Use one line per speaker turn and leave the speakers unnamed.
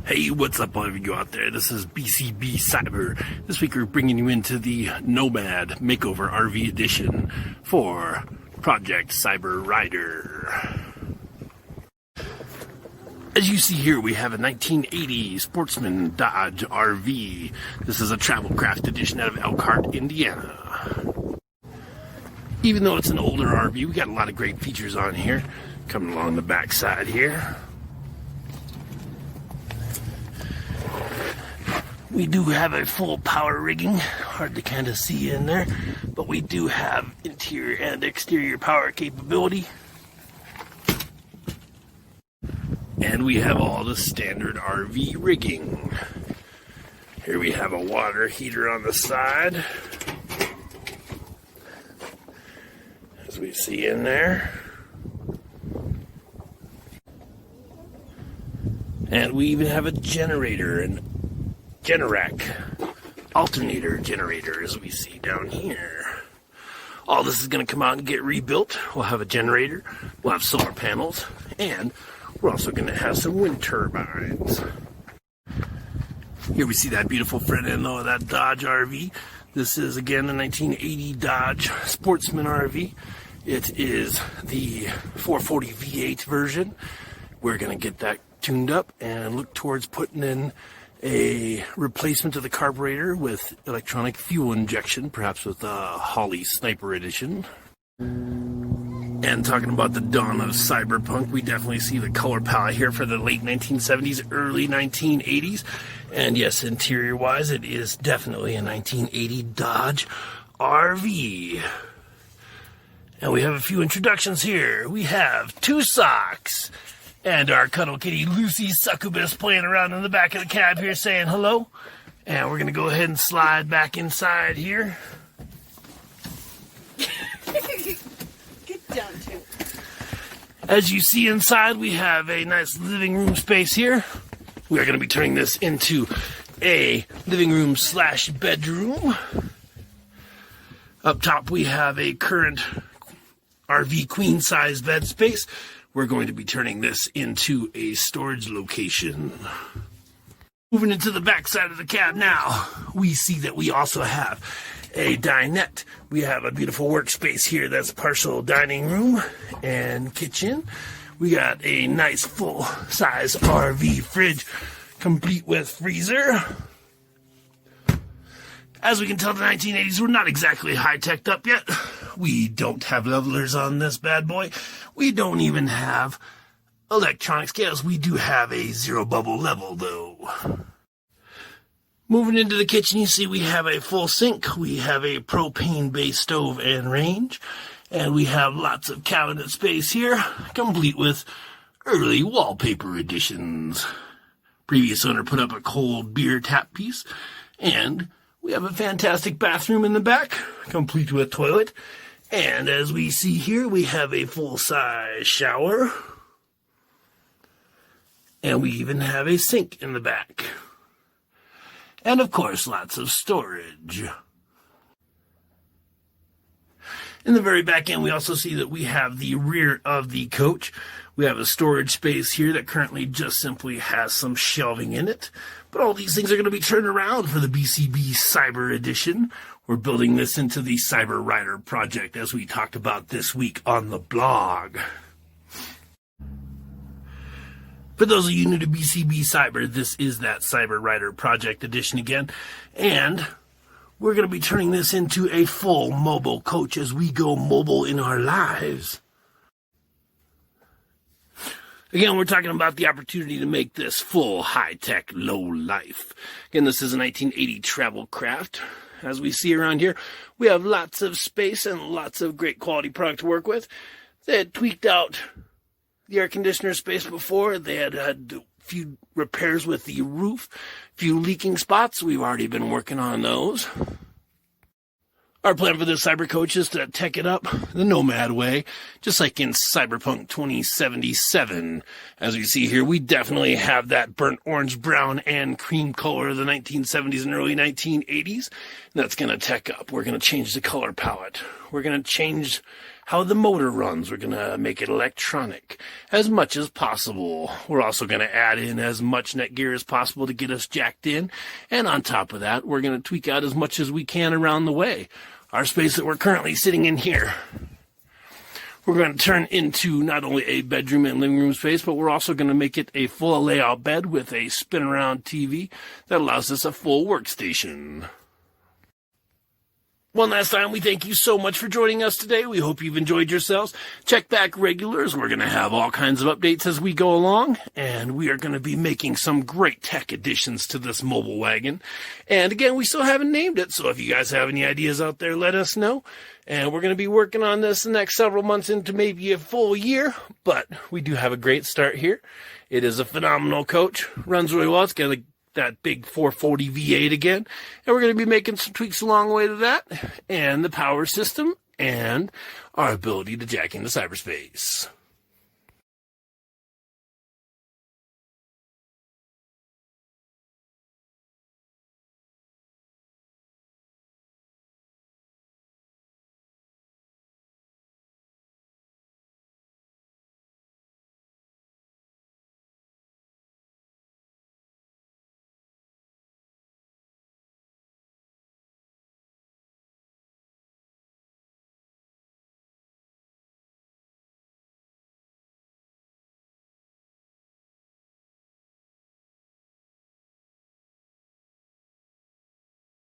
Hey, what's up all of you out there? This is BCB Cyber. This week we're bringing you into the Nomad Makeover RV Edition for Project Cyber Rider. As you see here, we have a 1980 Sportsman Dodge RV. This is a travel craft edition out of Elkhart, Indiana. Even though it's an older RV, we got a lot of great features on here. Coming along the back side here. We do have a full power rigging, hard to kind of see in there, but we do have interior and exterior power capability. And we have all the standard RV rigging. Here we have a water heater on the side, as we see in there. And we even have a generator, and Generac alternator generator, as we see down here. All this is going to come out and get rebuilt. We'll have a generator, we'll have solar panels, and we're also going to have some wind turbines. Here we see that beautiful front end though of that Dodge RV. This is again the 1980 Dodge Sportsman RV. It is the 440 V8 version. We're going to get that tuned up and look towards putting in a replacement of the carburetor with electronic fuel injection, perhaps with a Holley Sniper Edition. And talking about the dawn of cyberpunk, we definitely see the color palette here for the late 1970s, early 1980s. And yes, interior-wise, it is definitely a 1980 Dodge RV. And we have a few introductions here. We have two socks. And our cuddle kitty, Lucy Succubus, playing around in the back of the cab here saying hello. And we're going to go ahead and slide back inside here.
Get down to it.
As you see inside, we have a nice living room space here. We are going to be turning this into a living room / bedroom. Up top, we have a current RV queen size bed space. We're going to be turning this into a storage location. Moving into the back side of the cab now, we see that we also have a dinette. We have a beautiful workspace here that's partial dining room and kitchen. We got a nice full-size RV fridge, complete with freezer. As we can tell, the 1980s were not exactly high-teched up yet. We don't have levelers on this bad boy. We don't even have electronic scales. We do have a zero bubble level, though. Moving into the kitchen, you see we have a full sink. We have a propane-based stove and range. And we have lots of cabinet space here, complete with early wallpaper additions. Previous owner put up a cold beer tap piece. And we have a fantastic bathroom in the back, complete with toilet. And as we see here, we have a full-size shower. And we even have a sink in the back. And of course, lots of storage. In the very back end, we also see that we have the rear of the coach. We have a storage space here that currently just simply has some shelving in it. But all these things are going to be turned around for the BCB Cyber Edition. We're building this into the Cyber Rider project, as we talked about this week on the blog. For those of you new to BCB Cyber, this is that Cyber Rider project edition again. And we're going to be turning this into a full mobile coach as we go mobile in our lives. Again, we're talking about the opportunity to make this full high-tech, low-life. Again, this is a 1980 travel craft. As we see around here, we have lots of space and lots of great quality product to work with. They had tweaked out the air conditioner space before. They had had a few repairs with the roof, a few leaking spots. We've already been working on those. Our plan for this cyber coach is to tech it up the nomad way, just like in Cyberpunk 2077. As we see here, we definitely have that burnt orange, brown, and cream color of the 1970s and early 1980s. And that's going to tech up. We're going to change the color palette. We're going to change how the motor runs. We're going to make it electronic as much as possible. We're also going to add in as much netgear as possible to get us jacked in. And on top of that, we're going to tweak out as much as we can around the way. Our space that we're currently sitting in here, we're going to turn into not only a bedroom and living room space, but we're also going to make it a full layout bed with a spin-around TV that allows us a full workstation. One last time, we thank you so much for joining us today. We hope you've enjoyed yourselves. Check back regulars. We're going to have all kinds of updates as we go along, and we are going to be making some great tech additions to this mobile wagon. And again, we still haven't named it, so if you guys have any ideas out there, let us know. And we're going to be working on this the next several months into maybe a full year, but we do have a great start here. It is a phenomenal coach. Runs really well. It's got that big 440 V8 again, and we're going to be making some tweaks along the way to that, and the power system, and our ability to jack into cyberspace.